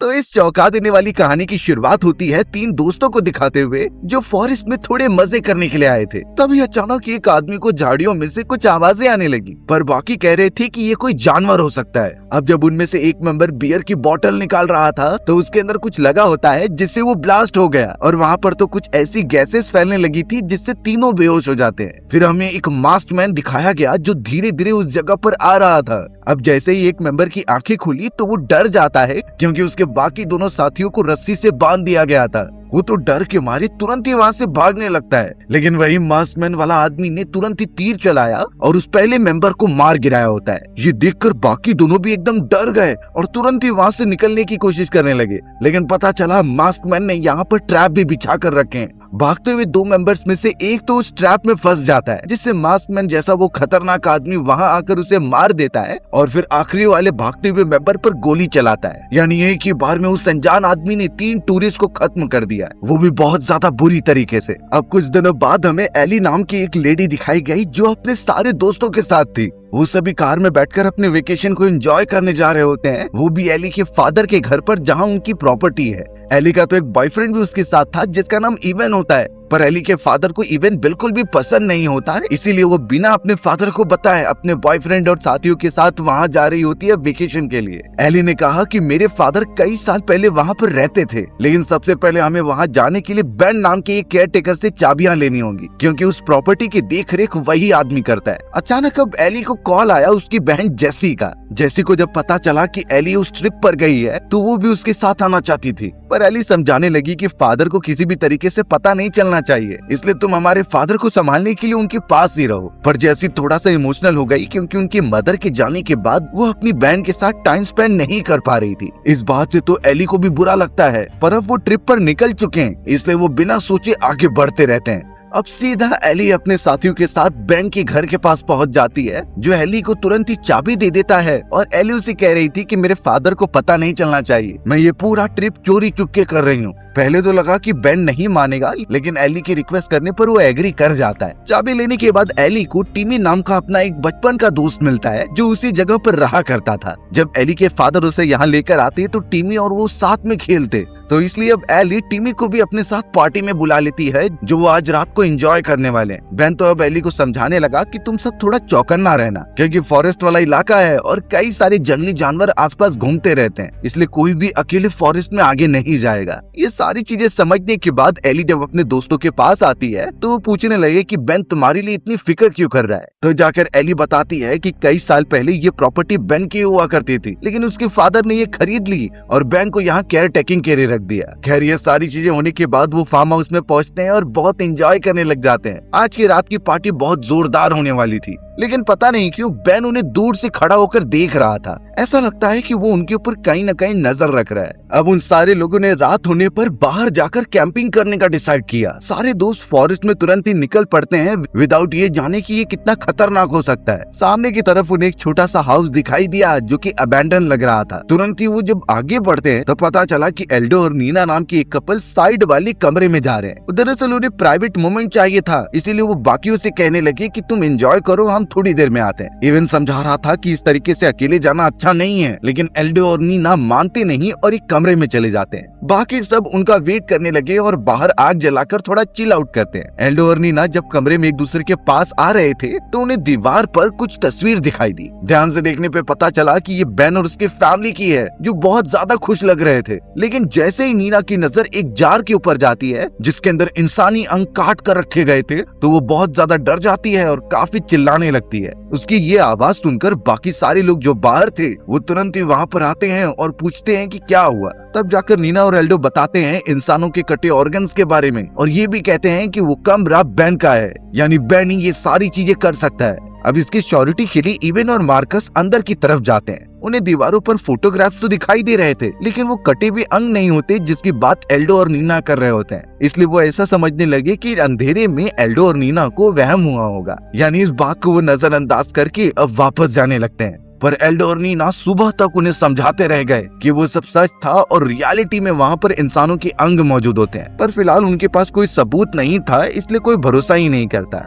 तो इस चौंका देने वाली कहानी की शुरुआत होती है 3 दोस्तों को दिखाते हुए जो फॉरेस्ट में थोड़े मजे करने के लिए आए थे। तभी अचानक एक आदमी को झाड़ियों में से कुछ आवाजें आने लगी, पर बाकी कह रहे थे कि ये कोई जानवर हो सकता है। अब जब उनमें से एक मेंबर बियर की बोतल निकाल रहा था तो उसके अंदर कुछ लगा होता है जिससे वो ब्लास्ट हो गया और वहाँ पर तो कुछ ऐसी गैसेस फैलने लगी थी जिससे तीनों बेहोश हो जाते हैं। फिर हमें एक मास्क्ड मैन दिखाया गया जो धीरे धीरे उस जगह पर आ रहा था। अब जैसे ही एक मेंबर की आंखें खुली तो वो डर जाता है क्योंकि उसके बाकी दोनों साथियों को रस्सी से बांध दिया गया था। वो तो डर के मारे तुरंत ही वहाँ से भागने लगता है, लेकिन वही मास्कमैन वाला आदमी ने तुरंत ही तीर चलाया और उस पहले मेंबर को मार गिराया होता है। ये देखकर बाकी दोनों भी एकदम डर गए और तुरंत ही वहाँ से निकलने की कोशिश करने लगे, लेकिन पता चला मास्कमैन ने यहाँ पर ट्रैप भी बिछा कर रखे हैं। भागते हुए 2 मेंबर्स में से एक तो उस ट्रैप में फंस जाता है, जिससे मास्कमैन जैसा वो खतरनाक आदमी वहां आकर उसे मार देता है और फिर आखिरी वाले भागते हुए मेंबर पर गोली चलाता है। यानी एक ही बार में उस अनजान आदमी ने 3 टूरिस्ट को खत्म कर दिया, वो भी बहुत ज्यादा बुरी तरीके से। अब कुछ दिनों बाद हमें एली नाम की एक लेडी दिखाई गई जो अपने सारे दोस्तों के साथ थी। वो सभी कार में बैठकर अपने वेकेशन को एंजॉय करने जा रहे होते हैं, वो भी एली के फादर के घर पर जहाँ उनकी प्रॉपर्टी है। एली का तो एक बॉयफ्रेंड भी उसके साथ था जिसका नाम इवन होता है, पर एली के फादर को इवन बिल्कुल भी पसंद नहीं होता है, इसीलिए वो बिना अपने फादर को बताए अपने बॉयफ्रेंड और साथियों के साथ वहाँ जा रही होती है वेकेशन के लिए। एली ने कहा कि मेरे फादर कई साल पहले वहाँ पर रहते थे, लेकिन सबसे पहले हमें वहाँ जाने के लिए बेन नाम के एक केयर टेकर से चाबियां लेनी होंगी क्योंकि उस प्रॉपर्टी की देखरेख वही आदमी करता है। अचानक अब एली को कॉल आया उसकी बहन जेसी का। जेसी को जब पता चला कि एली उस ट्रिप पर गई है तो वो भी उसके साथ आना चाहती थी, पर एली समझाने लगी कि फादर को किसी भी तरीके से पता नहीं चलना चाहिए, इसलिए तुम हमारे फादर को संभालने के लिए उनके पास ही रहो। पर जैसी थोड़ा सा इमोशनल हो गई क्योंकि उनकी मदर के जाने के बाद वो अपनी बहन के साथ टाइम स्पेंड नहीं कर पा रही थी। इस बात से तो एली को भी बुरा लगता है, पर अब वो ट्रिप पर निकल चुके हैं, इसलिए वो बिना सोचे आगे बढ़ते रहते हैं। अब सीधा एली अपने साथियों के साथ बेन के घर के पास पहुंच जाती है, जो एली को तुरंत ही चाबी दे देता है और एली उसे कह रही थी कि मेरे फादर को पता नहीं चलना चाहिए, मैं ये पूरा ट्रिप चोरी चुपके कर रही हूँ। पहले तो लगा कि बेन नहीं मानेगा, लेकिन एली की रिक्वेस्ट करने पर वो एग्री कर जाता है। चाबी लेने के बाद एली को टिमी नाम का अपना एक बचपन का दोस्त मिलता है जो उसी जगह पर रहा करता था। जब एली के फादर उसे यहाँ लेकर आते तो टिमी और वो साथ में खेलते, तो इसलिए अब एली टिमी को भी अपने साथ पार्टी में बुला लेती है जो वो आज रात को एंजॉय करने वाले हैं। बेन तो अब एली को समझाने लगा कि तुम सब थोड़ा चौकन्ना रहना क्योंकि फॉरेस्ट वाला इलाका है और कई सारे जंगली जानवर आसपास घूमते रहते हैं, इसलिए कोई भी अकेले फॉरेस्ट में आगे नहीं जाएगा। ये सारी चीजें समझने के बाद एली जब अपने दोस्तों के पास आती है तो वो पूछने लगे कि बेन तुम्हारे लिए इतनी फिक्र क्यों कर रहा है। तो जाकर एली बताती है कि कई साल पहले ये प्रॉपर्टी बेन की हुआ करती थी, लेकिन उसके फादर ने ये खरीद ली और बेन को यहाँ केयर टेकिंग के लिए रख दिया। खैर ये सारी चीजें होने के बाद वो फार्म हाउस में पहुंचते हैं और बहुत एंजॉय करने लग जाते हैं। आज की रात की पार्टी बहुत जोरदार होने वाली थी, लेकिन पता नहीं क्यों बेन उन्हें दूर से खड़ा होकर देख रहा था। ऐसा लगता है कि वो उनके ऊपर कहीं न कहीं नजर रख रहा है। अब उन सारे लोगों ने रात होने पर बाहर जाकर कैंपिंग करने का डिसाइड किया। सारे दोस्त फॉरेस्ट में तुरंत ही निकल पड़ते हैं विदाउट ये जाने कि ये कितना खतरनाक हो सकता है। सामने की तरफ उन्हें एक छोटा सा हाउस दिखाई दिया जो कि अबैंडन लग रहा था। तुरंत ही वो जब आगे बढ़ते हैं तो पता चला कि एल्डो और नीना नाम की एक कपल साइड वाले कमरे में जा रहे हैं। दरअसल उन्हें प्राइवेट मोमेंट चाहिए था, इसीलिए वो बाकियों से कहने लगे कि तुम एंजॉय करो, हम थोड़ी देर में आते हैं। इवन समझा रहा था कि इस तरीके से अकेले जाना अच्छा नहीं है, लेकिन एल्डो और नीना मानते नहीं और एक कमरे में चले जाते हैं। बाकी सब उनका वेट करने लगे और बाहर आग जलाकर थोड़ा चिल आउट करते हैं। एल्डो और नीना जब कमरे में एक दूसरे के पास आ रहे थे तो उन्हें दीवार पर कुछ तस्वीर दिखाई दी। ध्यान से देखने पे पता चला कि ये बेन और उसके फैमिली की है, जो बहुत ज्यादा खुश लग रहे थे। लेकिन जैसे ही नीना की नजर एक जार के ऊपर जाती है जिसके अंदर इंसानी अंग काट कर रखे गए थे, तो वो बहुत ज्यादा डर जाती है और काफी चिल्लाने लगती है। उसकी ये आवाज सुनकर बाकी सारे लोग जो बाहर थे वो तुरंत ही वहाँ पर आते हैं और पूछते हैं कि क्या हुआ। तब जाकर नीना और एल्डो बताते हैं इंसानों के कटे ऑर्गन्स के बारे में और ये भी कहते हैं कि वो कमरा बेन का है, यानी बेन ही ये सारी चीजें कर सकता है। अब इसकी श्योरिटी के लिए इवन और मार्कस अंदर की तरफ जाते हैं। उन्हें दीवारों पर फोटोग्राफ्स तो दिखाई दे रहे थे, लेकिन वो कटे हुए अंग नहीं होते जिसकी बात एल्डो और नीना कर रहे होते हैं। इसलिए वो ऐसा समझने लगे कि अंधेरे में एल्डो और नीना को वहम हुआ होगा, यानी इस बात को वो नजरअंदाज करके अब वापस जाने लगते हैं। पर एल्डो और नीना सुबह तक उन्हें समझाते रह गए कि वो सब सच था और रियलिटी में वहाँ पर इंसानों के अंग मौजूद होते हैं। पर फिलहाल उनके पास कोई सबूत नहीं था, इसलिए कोई भरोसा ही नहीं करता।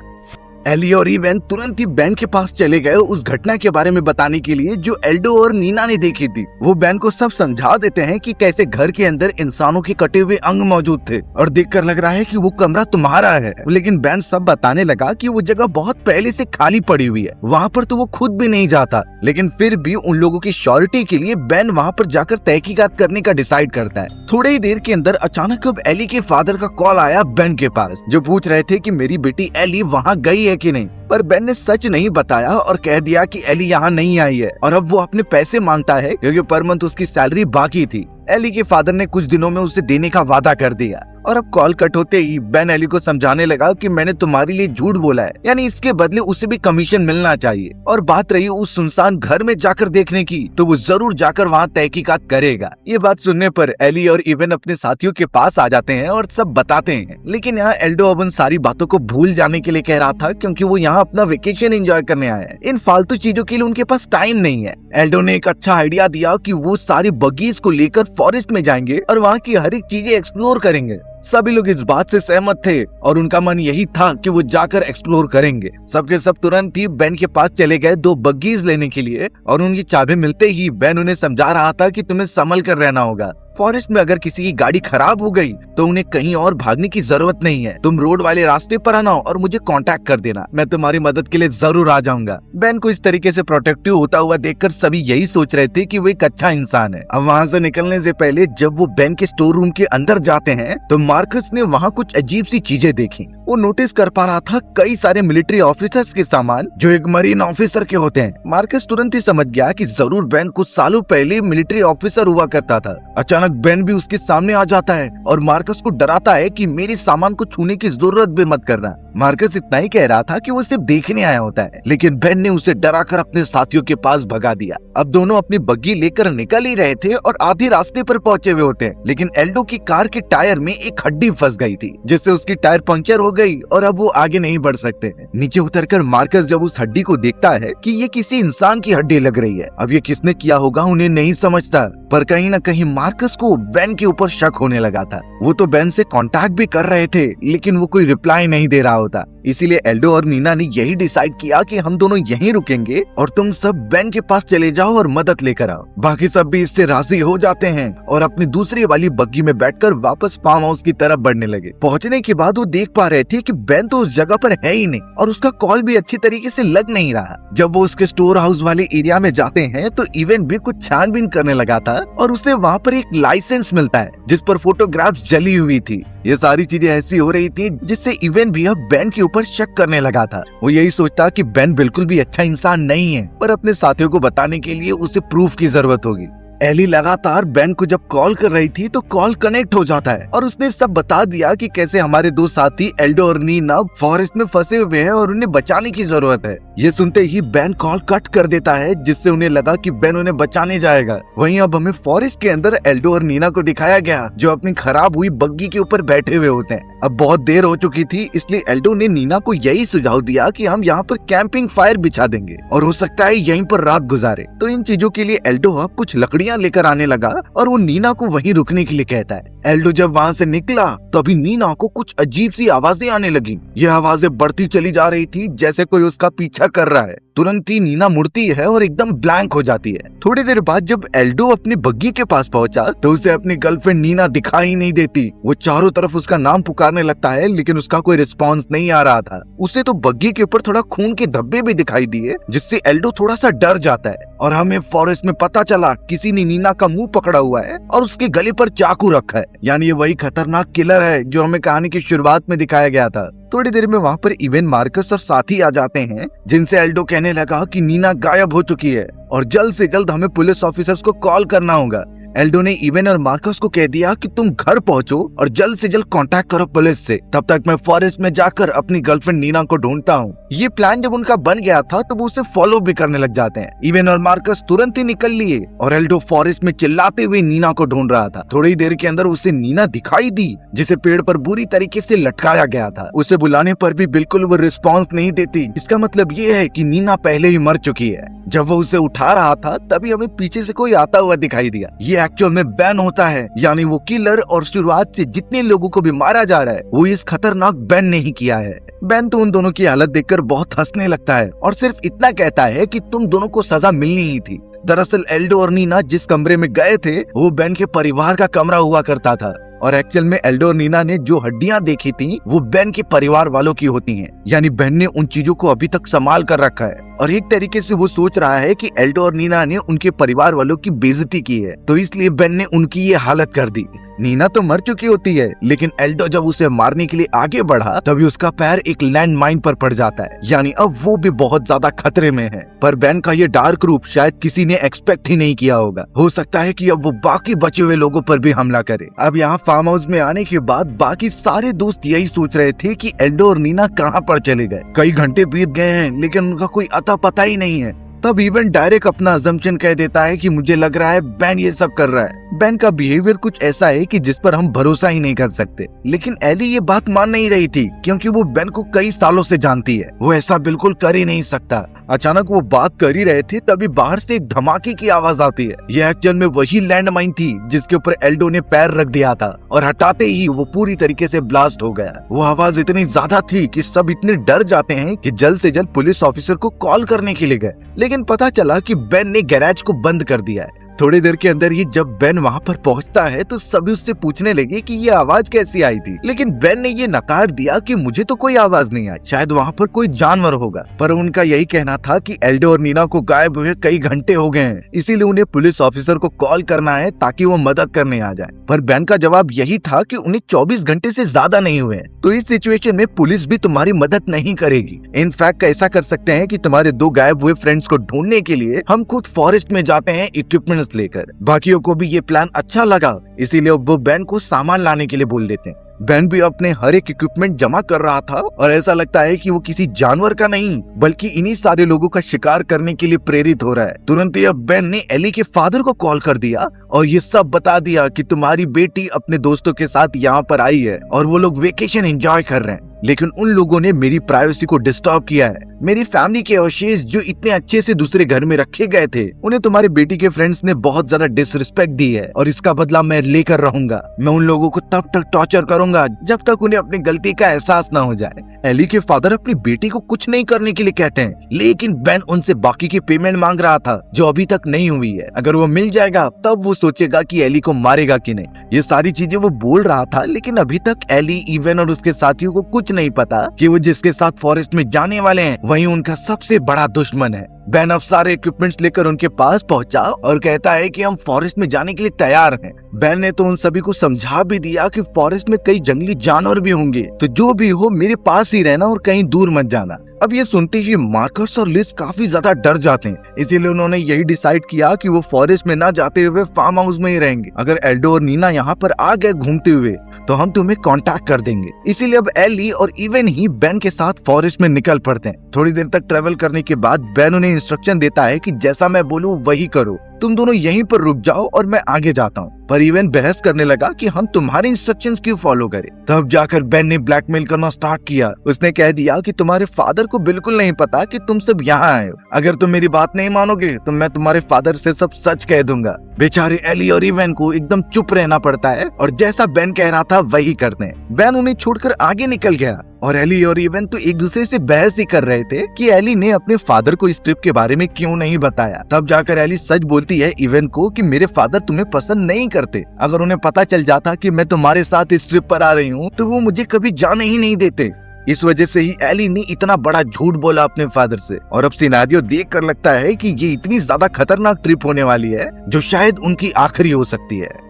एली और इवन तुरंत ही बेन के पास चले गए उस घटना के बारे में बताने के लिए जो एल्डो और नीना ने देखी थी। वो बेन को सब समझा देते हैं कि कैसे घर के अंदर इंसानों के कटे हुए अंग मौजूद थे और देखकर लग रहा है कि वो कमरा तुम्हारा है। लेकिन बेन सब बताने लगा कि वो जगह बहुत पहले से खाली पड़ी हुई है, वहाँ पर तो वो खुद भी नहीं जाता। लेकिन फिर भी उन लोगों की श्योरिटी के लिए बेन वहाँ पर जाकर तहकीकात करने का डिसाइड करता है। थोड़ी ही देर के अंदर अचानक अब एली के फादर का कॉल आया बेन के पास, जो पूछ रहे थे कि मेरी बेटी एली वहाँ गई है कि नहीं। पर बेन ने सच नहीं बताया और कह दिया कि एली यहाँ नहीं आई है और अब वो अपने पैसे मांगता है क्योंकि पर मंथ उसकी सैलरी बाकी थी। एली के फादर ने कुछ दिनों में उसे देने का वादा कर दिया और अब कॉल कट होते ही बेन एली को समझाने लगा कि मैंने तुम्हारे लिए झूठ बोला है, यानी इसके बदले उसे भी कमीशन मिलना चाहिए। और बात रही उस सुनसान घर में जाकर देखने की, तो वो जरूर जाकर वहाँ तहकीकात करेगा। ये बात सुनने पर एली और इवन अपने साथियों के पास आ जाते हैं और सब बताते हैं। लेकिन यहाँ एल्डो अब उन सारी बातों को भूल जाने के लिए कह रहा था क्योंकि वो यहाँ अपना वेकेशन एंजॉय करने आया है। इन फालतू चीजों के लिए उनके पास टाइम नहीं है। एल्डो ने एक अच्छा आइडिया दिया कि वो सारी बगीज को लेकर फॉरेस्ट में जाएंगे और वहाँ की हर एक चीजें एक्सप्लोर करेंगे। सभी लोग इस बात से सहमत थे और उनका मन यही था कि वो जाकर एक्सप्लोर करेंगे। सबके सब तुरंत ही बेन के पास चले गए 2 बग्गीज लेने के लिए और उनकी चाबी मिलते ही बेन उन्हें समझा रहा था कि तुम्हें संभल कर रहना होगा। फॉरेस्ट में अगर किसी की गाड़ी खराब हो गई तो उन्हें कहीं और भागने की जरूरत नहीं है। तुम रोड वाले रास्ते पर आना और मुझे कांटेक्ट कर देना, मैं तुम्हारी मदद के लिए जरूर आ जाऊंगा। बेन को इस तरीके से प्रोटेक्टिव होता हुआ देखकर सभी यही सोच रहे थे कि वो एक अच्छा इंसान है। अब वहाँ से निकलने से पहले जब वो बेन के स्टोर रूम के अंदर जाते हैं तो मार्कस ने वहाँ कुछ अजीब सी चीजें देखी। वो नोटिस कर पा रहा था कई सारे मिलिट्री ऑफिसर्स के सामान जो एक मरीन ऑफिसर के होते हैं। मार्कस तुरंत ही समझ गया कि जरूर बेन कुछ सालों पहले मिलिट्री ऑफिसर हुआ करता था। अचानक बेन भी उसके सामने आ जाता है और मार्कस को डराता है कि मेरे सामान को छूने की जरूरत भी मत करना। मार्कस इतना ही कह रहा था कि वो सिर्फ देखने आया होता है, लेकिन बेन ने उसे डराकर अपने साथियों के पास भगा दिया। अब दोनों अपनी बग्गी लेकर निकल ही रहे थे और आधे रास्ते पर पहुंचे हुए होते हैं, लेकिन एल्डो की कार के टायर में एक हड्डी फंस गई थी जिससे उसकी टायर पंक्चर हो गई और अब वो आगे नहीं बढ़ सकते। नीचे उतरकर मार्कस जब उस हड्डी को देखता है कि ये किसी इंसान की हड्डी लग रही है। अब ये किसने किया होगा उन्हें नहीं समझता, पर कहीं न कहीं मार्कस को बेन के ऊपर शक होने लगा था। वो तो बेन से कांटेक्ट भी कर रहे थे लेकिन वो कोई रिप्लाई नहीं दे रहा होता। इसीलिए एल्डो और नीना ने यही डिसाइड किया कि हम दोनों यहीं रुकेंगे और तुम सब बेन के पास चले जाओ और मदद लेकर आओ। बाकी सब भी इससे राजी हो जाते हैं और अपनी दूसरी वाली बग्गी में बैठकर वापस फार्म हाउस की तरफ बढ़ने लगे। पहुंचने के बाद वो देख पा रहे थे कि बेन तो उस जगह पर है ही नहीं और उसका कॉल भी अच्छी तरीके से लग नहीं रहा। जब वो उसके स्टोर हाउस वाले एरिया में जाते हैं तो इवन भी कुछ छानबीन करने लगा था और उसे वहाँ पर एक लाइसेंस मिलता है जिस पर फोटोग्राफ्स जली हुई थी। ये सारी चीजें ऐसी हो रही थी जिससे इवन भी अब बेन के ऊपर शक करने लगा था। वो यही सोचता कि बेन बिल्कुल भी अच्छा इंसान नहीं है, पर अपने साथियों को बताने के लिए उसे प्रूफ की जरूरत होगी। एली लगातार बेन को जब कॉल कर रही थी तो कॉल कनेक्ट हो जाता है और उसने सब बता दिया कि कैसे हमारे 2 साथी एल्डो और नीना फॉरेस्ट में फंसे हुए हैं और उन्हें बचाने की जरूरत है। ये सुनते ही बेन कॉल कट कर देता है जिससे उन्हें लगा कि बेन उन्हें बचाने जाएगा। वहीं अब हमें फॉरेस्ट के अंदर एल्डो और नीना को दिखाया गया जो अपनी खराब हुई बग्गी के ऊपर बैठे हुए होते हैं। अब बहुत देर हो चुकी थी इसलिए एल्डो ने नीना को यही सुझाव दिया कि हम यहाँ पर कैंपिंग फायर बिछा देंगे और हो सकता है यहीं पर रात गुजारे। तो इन चीजों के लिए एल्डो अब कुछ लकड़ियाँ लेकर आने लगा और वो नीना को वहीं रुकने के लिए कहता है। एल्डो जब वहाँ से निकला तभी नीना को कुछ अजीब सी आवाजें आने लगी। ये आवाजें बढ़ती चली जा रही थी जैसे कोई उसका पीछा कर रहा है। तुरंत ही नीना मुड़ती है और एकदम ब्लैंक हो जाती है। थोड़ी देर बाद जब एल्डो अपनी बग्गी के पास पहुंचा तो उसे अपनी गर्लफ्रेंड नीना दिखाई नहीं देती। वो चारों तरफ उसका नाम पुकारने लगता है लेकिन उसका कोई रिस्पॉन्स नहीं आ रहा था। उसे तो बग्गी के ऊपर थोड़ा खून के धब्बे भी दिखाई दिए जिससे एल्डो थोड़ा सा डर जाता है और हमें फॉरेस्ट में पता चला किसी ने नीना का मुंह पकड़ा हुआ है और उसके गले पर चाकू रखा है, यानी ये वही खतरनाक किलर है जो हमें कहानी की शुरुआत में दिखाया गया था। थोड़ी देर में वहाँ पर इवन मार्कस और साथी आ जाते हैं जिनसे एल्डो कहने लगा कि नीना गायब हो चुकी है और जल्द से जल्द हमें पुलिस ऑफिसर्स को कॉल करना होगा। एल्डो ने इवन और मार्कस को कह दिया कि तुम घर पहुंचो और जल्द से जल्द कांटेक्ट करो पुलिस से, तब तक मैं फॉरेस्ट में जाकर अपनी गर्लफ्रेंड नीना को ढूंढता हूँ। ये प्लान जब उनका बन गया था तो वो उसे फॉलो भी करने लग जाते हैं। इवन और मार्कस तुरंत ही निकल लिए और एल्डो फॉरेस्ट में चिल्लाते हुए नीना को ढूंढ रहा था। थोड़ी देर के अंदर उसे नीना दिखाई दी जिसे पेड़ पर बुरी तरीके से लटकाया गया था। उसे बुलाने पर भी बिल्कुल वो रिस्पॉन्स नहीं देती। इसका मतलब ये है कि नीना पहले ही मर चुकी है। जब वो उसे उठा रहा था तभी हमें पीछे से कोई आता हुआ दिखाई दिया। ये एक्चुअल में बेन होता है, यानी वो किलर, और शुरुआत से जितने लोगों को भी मारा जा रहा है वो इस खतरनाक बेन ने ही किया है। बेन तो उन दोनों की हालत देखकर बहुत हंसने लगता है और सिर्फ इतना कहता है कि तुम दोनों को सजा मिलनी ही थी। दरअसल एल्डो और नीना जिस कमरे में गए थे वो बेन के परिवार का कमरा हुआ करता था, और एक्चुअल में एल्डो और नीना ने जो हड्डियां देखी थी वो बेन के परिवार वालों की होती हैं। यानी बेन ने उन चीजों को अभी तक संभाल कर रखा है और एक तरीके से वो सोच रहा है कि एल्डो और नीना ने उनके परिवार वालों की बेइज्जती की है, तो इसलिए बेन ने उनकी ये हालत कर दी। नीना तो मर चुकी होती है, लेकिन एल्डो जब उसे मारने के लिए आगे बढ़ा तभी उसका पैर एक लैंड माइन पर पड़ जाता है, यानी अब वो भी बहुत ज्यादा खतरे में है। पर बेन का ये डार्क रूप शायद किसी ने एक्सपेक्ट ही नहीं किया होगा। हो सकता है कि अब वो बाकी बचे हुए लोगों पर भी हमला करे। अब यहाँ फार्म हाउस में आने के बाद बाकी सारे दोस्त यही सोच रहे थे कि एल्डो और नीना कहाँ पर चले गए। कई घंटे बीत गए हैं लेकिन उनका कोई अता पता ही नहीं है। तब इवन डायरेक्ट अपना अजम्पशन कह देता है कि मुझे लग रहा है बेन ये सब कर रहा है। बेन का बिहेवियर कुछ ऐसा है कि जिस पर हम भरोसा ही नहीं कर सकते। लेकिन एली ये बात मान नहीं रही थी क्योंकि वो बेन को कई सालों से जानती है, वो ऐसा बिल्कुल कर ही नहीं सकता। अचानक वो बात कर ही रहे थे तभी बाहर से एक धमाके की आवाज आती है। ये एक्चुअल में वही लैंड माइन थी जिसके ऊपर एल्डो ने पैर रख दिया था और हटाते ही वो पूरी तरीके से ब्लास्ट हो गया। वो आवाज इतनी ज्यादा थी कि सब इतने डर जाते हैं कि जल्द से जल्द पुलिस ऑफिसर को कॉल करने के लिए गए, लेकिन पता चला कि बेन ने गैराज को बंद कर दिया है। थोड़ी देर के अंदर ही जब बेन वहाँ पर पहुँचता है तो सभी उससे पूछने लगे कि ये आवाज कैसी आई थी, लेकिन बेन ने ये नकार दिया कि मुझे तो कोई आवाज नहीं आई, शायद वहाँ पर कोई जानवर होगा। पर उनका यही कहना था कि एल्डो और नीना को गायब हुए कई घंटे हो गए हैं, इसीलिए उन्हें पुलिस ऑफिसर को कॉल करना है ताकि वो मदद करने आ जाए। पर बेन का जवाब यही था कि उन्हें 24 घंटे से ज्यादा नहीं हुए, तो इस सिचुएशन में पुलिस भी तुम्हारी मदद नहीं करेगी। इनफैक्ट ऐसा कर सकते हैं कि तुम्हारे 2 गायब हुए फ्रेंड्स को ढूंढने के लिए हम खुद फॉरेस्ट में जाते हैं इक्विपमेंट्स लेकर। बाकियों को भी ये प्लान अच्छा लगा, इसीलिए वो बेन को सामान लाने के लिए बोल देते हैं। बेन भी अपने हर एक इक्विपमेंट जमा कर रहा था और ऐसा लगता है कि वो किसी जानवर का नहीं बल्कि इन्हीं सारे लोगों का शिकार करने के लिए प्रेरित हो रहा है। तुरंत ही अब बेन ने एली के फादर को कॉल कर दिया और ये सब बता दिया कि तुम्हारी बेटी अपने दोस्तों के साथ यहाँ पर आई है और वो लोग वेकेशन एंजॉय कर रहे हैं, लेकिन उन लोगों ने मेरी प्राइवेसी को डिस्टर्ब किया है। मेरी फैमिली के अवशेष जो इतने अच्छे से दूसरे घर में रखे गए थे उन्हें तुम्हारी बेटी के फ्रेंड्स ने बहुत ज्यादा डिसरिस्पेक्ट दी है और इसका बदला मैं लेकर रहूंगा। मैं उन लोगों को तब तक टॉर्चर करूंगा जब तक उन्हें अपनी गलती का एहसास न हो जाए। एली के फादर अपनी बेटी को कुछ नहीं करने के लिए कहते हैं, लेकिन बेन उनसे बाकी की पेमेंट मांग रहा था जो अभी तक नहीं हुई है। अगर वो मिल जाएगा तब वो सोचेगा कि एली को मारेगा कि नहीं। ये सारी चीजें वो बोल रहा था, लेकिन अभी तक एली, इवन और उसके साथियों को कुछ नहीं पता कि वो जिसके साथ फॉरेस्ट में जाने वाले हैं वही उनका सबसे बड़ा दुश्मन है। बेन अब सारे इक्विपमेंट्स लेकर उनके पास पहुंचा और कहता है कि हम फॉरेस्ट में जाने के लिए तैयार हैं। बेन ने तो उन सभी को समझा भी दिया कि फॉरेस्ट में कई जंगली जानवर भी होंगे, तो जो भी हो मेरे पास ही रहना और कहीं दूर मत जाना। अब ये सुनते ही मार्कस और लिज काफी ज्यादा डर जाते हैं, इसीलिए उन्होंने यही डिसाइड किया कि वो फॉरेस्ट में ना जाते हुए फार्म हाउस में ही रहेंगे। अगर एल्डो और नीना यहाँ पर आ गए घूमते हुए तो हम तुम्हें कांटेक्ट कर देंगे। इसीलिए अब एली और इवन ही बेन के साथ फॉरेस्ट में निकल पड़ते हैं। थोड़ी देर तक ट्रेवल करने के बाद बेन उन्हें इंस्ट्रक्शन देता है कि जैसा मैं बोलूँ वही करो, तुम दोनों यहीं पर रुक जाओ और मैं आगे जाता हूँ। पर इवन बहस करने लगा कि हम तुम्हारे इंस्ट्रक्शंस क्यों फॉलो करें। तब जाकर बेन ने ब्लैकमेल करना स्टार्ट किया। उसने कह दिया कि तुम्हारे फादर को बिल्कुल नहीं पता कि तुम सब यहाँ आए हो। अगर तुम मेरी बात नहीं मानोगे तो मैं तुम्हारे फादर से सब सच कह दूंगा। बेचारे एली और इवन को एकदम चुप रहना पड़ता है और जैसा बेन कह रहा था वही करते हैं। बेन उन्हें छोड़कर आगे निकल गया और एली और इवन तो एक दूसरे से बहस ही कर रहे थे कि एली ने अपने फादर को इस ट्रिप के बारे में क्यों नहीं बताया। तब जाकर एली सच बोलती है इवन को कि मेरे फादर तुम्हें पसंद नहीं करते। अगर उन्हें पता चल जाता कि मैं तुम्हारे साथ इस ट्रिप पर आ रही हूँ तो वो मुझे कभी जाने ही नहीं देते। इस वजह से ही एली ने इतना बड़ा झूठ बोला अपने फादर से। और अब सिनेरियो देख कर लगता है कि ये इतनी ज्यादा खतरनाक ट्रिप होने वाली है जो शायद उनकी आखिरी हो सकती है।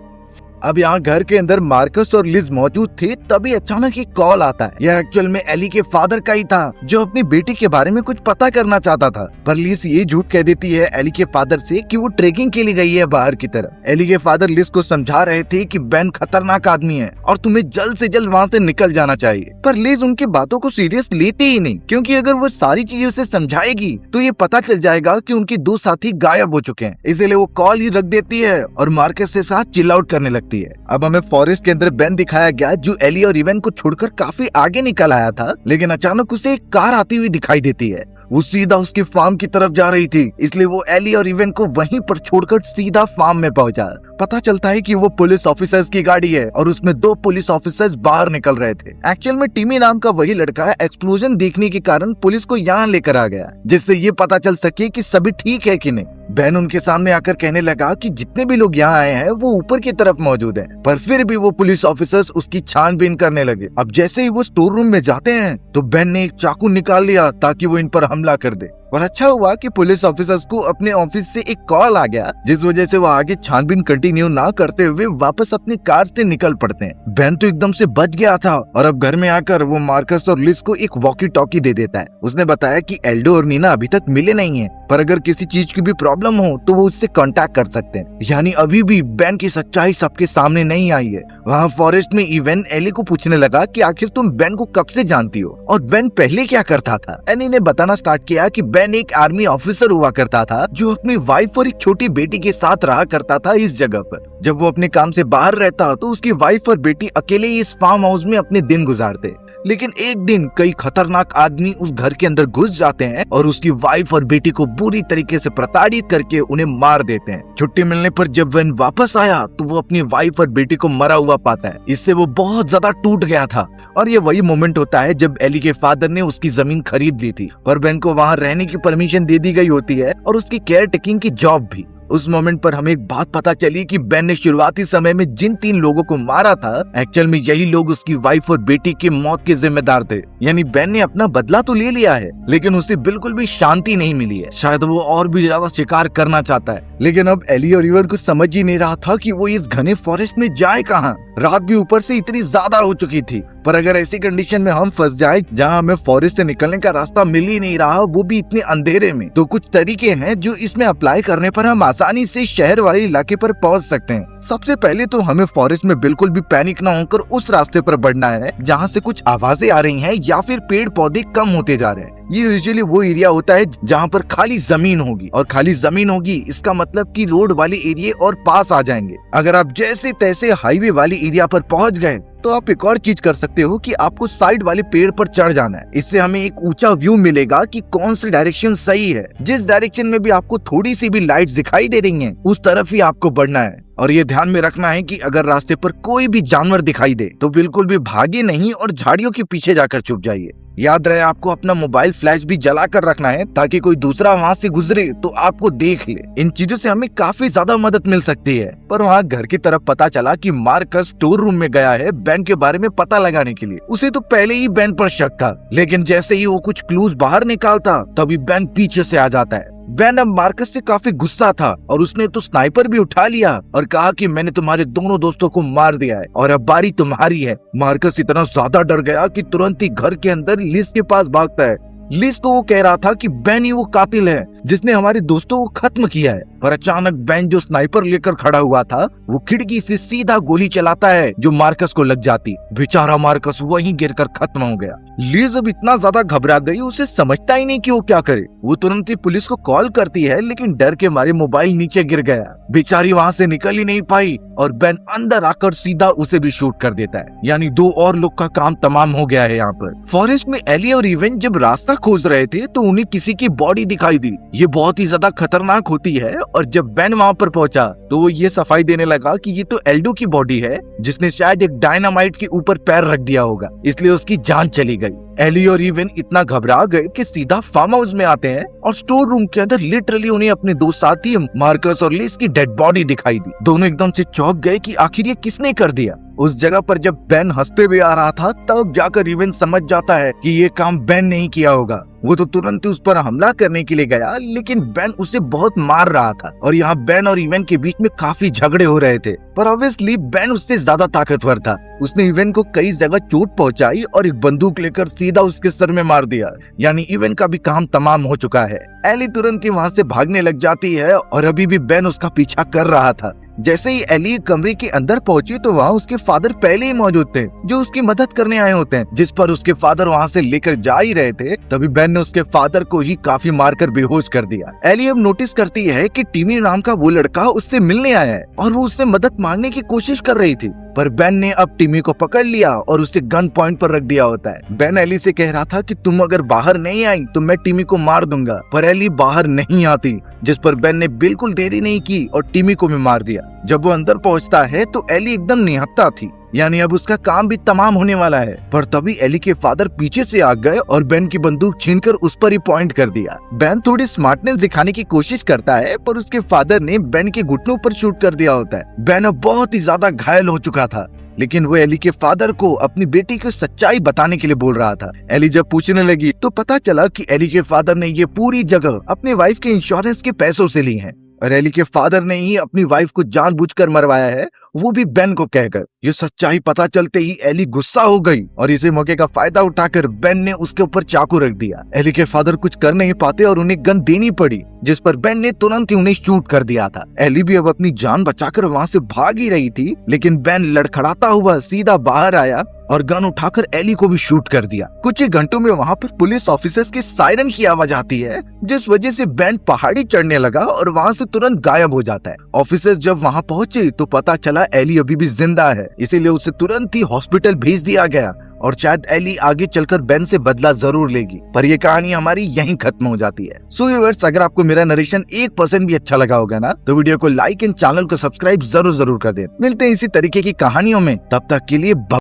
अब यहाँ घर के अंदर मार्कस और लिज मौजूद थे, तभी अचानक एक कॉल आता है। यह एक्चुअल में एली के फादर का ही था जो अपनी बेटी के बारे में कुछ पता करना चाहता था। पर लिज ये झूठ कह देती है एली के फादर से कि वो ट्रेकिंग के लिए गई है बाहर की तरफ। एली के फादर लिज को समझा रहे थे कि बेन खतरनाक आदमी है और तुम्हें जल्द से जल्द वहाँ से निकल जाना चाहिए। पर लिज उनकी बातों को सीरियस लेती ही नहीं, क्योंकि अगर वो सारी चीजें उसे समझाएगी तो ये पता चल जाएगा कि उनके 2 साथी गायब हो चुके हैं। इसीलिए वो कॉल ही रख देती है और मार्कस के साथ चिल आउट करने लगती है। अब हमें फॉरेस्ट के अंदर बेन दिखाया गया जो एली और इवन को छोड़कर काफी आगे निकल आया था, लेकिन अचानक उसे एक कार आती हुई दिखाई देती है। वो सीधा उसकी फार्म की तरफ जा रही थी, इसलिए वो एली और इवन को वहीं पर छोड़कर सीधा फार्म में पहुंचा। पता चलता है कि वो पुलिस ऑफिसर्स की गाड़ी है और उसमें 2 पुलिस ऑफिसर्स बाहर निकल रहे थे। एक्चुअल में टिमी नाम का वही लड़का एक्सप्लोजन देखने के कारण पुलिस को यहाँ लेकर आ गया, जिससे ये पता चल सके कि सभी ठीक है कि नहीं। बेन उनके सामने आकर कहने लगा कि जितने भी लोग यहाँ आए हैं वो ऊपर की तरफ मौजूद हैं, पर फिर भी वो पुलिस ऑफिसर्स उसकी छानबीन करने लगे। अब जैसे ही वो स्टोर रूम में जाते हैं तो बेन ने एक चाकू निकाल लिया ताकि वो इन पर हमला कर दे। और अच्छा हुआ कि पुलिस ऑफिसर्स को अपने ऑफिस से एक कॉल आ गया, जिस वजह से वो आगे छानबीन कंटिन्यू ना करते हुए वापस अपनी कार से निकल पड़ते हैं। बेन तो एकदम से बच गया था और अब घर में आकर वो मार्कस और लिस को एक वॉकी टॉकी दे देता है। उसने बताया कि एल्डो और नीना अभी तक मिले नहीं है, पर अगर किसी चीज की भी प्रॉब्लम हो तो वो उससे कांटेक्ट कर सकते हैं। यानी अभी भी बेन की सच्चाई सबके सामने नहीं आई है। वहाँ फॉरेस्ट में इवन एली को पूछने लगा कि आखिर तुम बेन को कब से जानती हो और बेन पहले क्या करता था। एली ने बताना स्टार्ट किया कि बेन एक आर्मी ऑफिसर हुआ करता था जो अपनी वाइफ और एक छोटी बेटी के साथ रहा करता था इस जगह पर। जब वो अपने काम से बाहर रहता तो उसकी वाइफ और बेटी अकेले ही इस फार्म हाउस में अपने दिन गुजारते। लेकिन एक दिन कई खतरनाक आदमी उस घर के अंदर घुस जाते हैं और उसकी वाइफ और बेटी को बुरी तरीके से प्रताड़ित करके उन्हें मार देते हैं। छुट्टी मिलने पर जब वेन वापस आया तो वो अपनी वाइफ और बेटी को मरा हुआ पाता है। इससे वो बहुत ज्यादा टूट गया था और ये वही मोमेंट होता है जब एली के फादर ने उसकी जमीन खरीद ली थी, पर बेन को वहाँ रहने की परमिशन दे दी गई होती है और उसकी केयर टेकिंग की जॉब भी। उस मोमेंट पर हमें एक बात पता चली कि बेन ने शुरुआती समय में जिन 3 लोगों को मारा था एक्चुअल में यही लोग उसकी वाइफ और बेटी की मौत के जिम्मेदार थे। यानी बेन ने अपना बदला तो ले लिया है, लेकिन उसे बिल्कुल भी शांति नहीं मिली है। शायद वो और भी ज्यादा शिकार करना चाहता है, लेकिन अब एली और इवन को समझ ही नहीं रहा था कि वो इस घने फॉरेस्ट में जाए कहाँ। रात भी ऊपर से इतनी ज्यादा हो चुकी थी, पर अगर ऐसी कंडीशन में हम फंस जाए जहाँ हमें फॉरेस्ट से निकलने का रास्ता मिल ही नहीं रहा, वो भी इतने अंधेरे में, तो कुछ तरीके हैं जो इसमें अप्लाई करने पर हम आसानी से शहर वाले इलाके पर पहुंच सकते हैं। सबसे पहले तो हमें फॉरेस्ट में बिल्कुल भी पैनिक ना होकर उस रास्ते पर बढ़ना है जहाँ से कुछ आवाजें आ रही हैं या फिर पेड़ पौधे कम होते जा रहे हैं। ये यूजुअली वो एरिया होता है जहाँ पर खाली जमीन होगी, और खाली जमीन होगी इसका मतलब कि रोड वाले एरिया और पास आ जाएंगे। अगर आप जैसे तैसे हाईवे वाले एरिया पर पहुँच गए तो आप एक और चीज कर सकते हो कि आपको साइड वाले पेड़ पर चढ़ जाना है। इससे हमें एक ऊंचा व्यू मिलेगा कि कौन सी डायरेक्शन सही है। जिस डायरेक्शन में भी आपको थोड़ी सी भी लाइट दिखाई दे रही हैं, उस तरफ ही आपको बढ़ना है। और ये ध्यान में रखना है कि अगर रास्ते पर कोई भी जानवर दिखाई दे तो बिल्कुल भी भागे नहीं और झाड़ियों के पीछे जाकर छुप जाइए। याद रहे आपको अपना मोबाइल फ्लैश भी जला कर रखना है ताकि कोई दूसरा वहाँ से गुजरे तो आपको देख ले। इन चीजों से हमें काफी ज्यादा मदद मिल सकती है। पर वहाँ घर की तरफ पता चला कि मार्कस स्टोर रूम में गया है बेन के बारे में पता लगाने के लिए। उसे तो पहले ही बेन पर शक था, लेकिन जैसे ही वो कुछ क्लूज बाहर निकालता तभी बेन पीछे से आ जाता है। बेन अब मार्कस से काफी गुस्सा था और उसने तो स्नाइपर भी उठा लिया और कहा कि मैंने तुम्हारे दोनों दोस्तों को मार दिया है और अब बारी तुम्हारी है। मार्कस इतना ज्यादा डर गया कि तुरंत ही घर के अंदर लिस के पास भागता है। लिस को वो कह रहा था कि बेन ही वो कातिल है जिसने हमारे दोस्तों को खत्म किया है, पर अचानक बेन जो स्नाइपर लेकर खड़ा हुआ था वो खिड़की से सीधा गोली चलाता है जो मार्कस को लग जाती। बेचारा मार्कस वहीं गिरकर खत्म हो गया। लिज अब इतना ज्यादा घबरा गई उसे समझता ही नहीं कि वो क्या करे। वो तुरंत ही पुलिस को कॉल करती है, लेकिन डर के मारे मोबाइल नीचे गिर गया। बेचारी वहाँ से निकल ही नहीं पाई और बेन अंदर आकर सीधा उसे भी शूट कर देता है। यानी 2 और लोग का काम तमाम हो गया है। यहाँ पर फॉरेस्ट में एली और इवन जब रास्ता खोज रहे थे तो उन्हें किसी की बॉडी दिखाई दी। ये बहुत ही ज्यादा खतरनाक होती है और जब बेन वहाँ पर पहुंचा तो वो ये सफाई देने लगा कि ये तो एल्डो की बॉडी है जिसने शायद एक डायनामाइट के ऊपर पैर रख दिया होगा, इसलिए उसकी जान चली गई। एली और इवन इतना घबरा गए कि सीधा फार्म हाउस में आते हैं और स्टोर रूम के अंदर लिटरली उन्हें अपने 2 साथी मार्कस और लिस की डेड बॉडी दिखाई दी। दोनों एकदम से चौंक गए कि आखिर ये किसने कर दिया। उस जगह पर जब बेन हंसते हुए आ रहा था तब जाकर इवन समझ जाता है कि ये काम बेन नहीं किया होगा। वो तो तुरंत उस पर हमला करने के लिए गया, लेकिन बेन उसे बहुत मार रहा था और यहाँ बेन और इवन के बीच में काफी झगड़े हो रहे थे। पर ऑब्वियसली बेन उससे ज्यादा ताकतवर था। उसने इवन को कई जगह चोट पहुंचाई और एक बंदूक लेकर सीधा उसके सर में मार दिया। यानी इवन का भी काम तमाम हो चुका है। एली तुरंत ही वहाँ से भागने लग जाती है और अभी भी बेन उसका पीछा कर रहा था। जैसे ही एली कमरे के अंदर पहुंची तो वहाँ उसके फादर पहले ही मौजूद थे जो उसकी मदद करने आए होते हैं। जिस पर उसके फादर वहाँ से लेकर जा ही रहे थे तभी बेन ने उसके फादर को ही काफी मारकर बेहोश कर दिया। एली अब नोटिस करती है कि टिमी नाम का वो लड़का उससे मिलने आया है और वो उससे मदद मांगने की कोशिश कर रही थी। पर बेन ने अब टिमी को पकड़ लिया और उसे गन पॉइंट पर रख दिया होता है। बेन एली से कह रहा था कि तुम अगर बाहर नहीं आई तो मैं टिमी को मार दूंगा, पर एली बाहर नहीं आती, जिस पर बेन ने बिल्कुल देरी नहीं की और टिमी को भी मार दिया। जब वो अंदर पहुंचता है तो एली एकदम निहत्था थी, यानी अब उसका काम भी तमाम होने वाला है। पर तभी एली के फादर पीछे से आ गए और बेन की बंदूक छीनकर उस पर ही पॉइंट कर दिया। बेन थोड़ी स्मार्टनेस दिखाने की कोशिश करता है, पर उसके फादर ने बेन के घुटनों पर शूट कर दिया होता है। बेन अब बहुत ही ज्यादा घायल हो चुका था, लेकिन वो एली के फादर को अपनी बेटी की सच्चाई बताने के लिए बोल रहा था। एली जब पूछने लगी तो पता चला कि एली के फादर ने ये पूरी जगह अपने वाइफ के इंश्योरेंस के पैसों से ली है और एली के फादर ने ही अपनी वाइफ को जानबूझकर मरवाया है, वो भी बेन को कहकर। ये सच्चाई पता चलते ही एली गुस्सा हो गई और इसी मौके का फायदा उठाकर बेन ने उसके ऊपर चाकू रख दिया। एली के फादर कुछ कर नहीं पाते और उन्हें गन देनी पड़ी, जिस पर बेन ने तुरंत ही उन्हें शूट कर दिया था। एली भी अब अपनी जान बचाकर वहाँ से भाग ही रही थी, लेकिन बेन लड़खड़ाता हुआ सीधा बाहर आया और गन उठाकर एली को भी शूट कर दिया। कुछ ही घंटों में वहाँ पर पुलिस ऑफिसर्स की सायरन की आवाज आती है, जिस वजह से बेन पहाड़ी चढ़ने लगा और वहाँ से तुरंत गायब हो जाता है। ऑफिसर्स जब वहाँ पहुंचे तो पता चला एली अभी भी जिंदा है, इसीलिए उसे तुरंत ही हॉस्पिटल भेज दिया गया और शायद एली आगे चलकर बेन से बदला जरूर लेगी। पर ये कहानी हमारी यहीं खत्म हो जाती है। सो व्यूअर्स, अगर आपको मेरा नरेशन 1% भी अच्छा लगा होगा ना, तो वीडियो को लाइक एंड चैनल को सब्सक्राइब जरूर कर दें। मिलते हैं इसी तरीके की कहानियों में, तब तक के लिए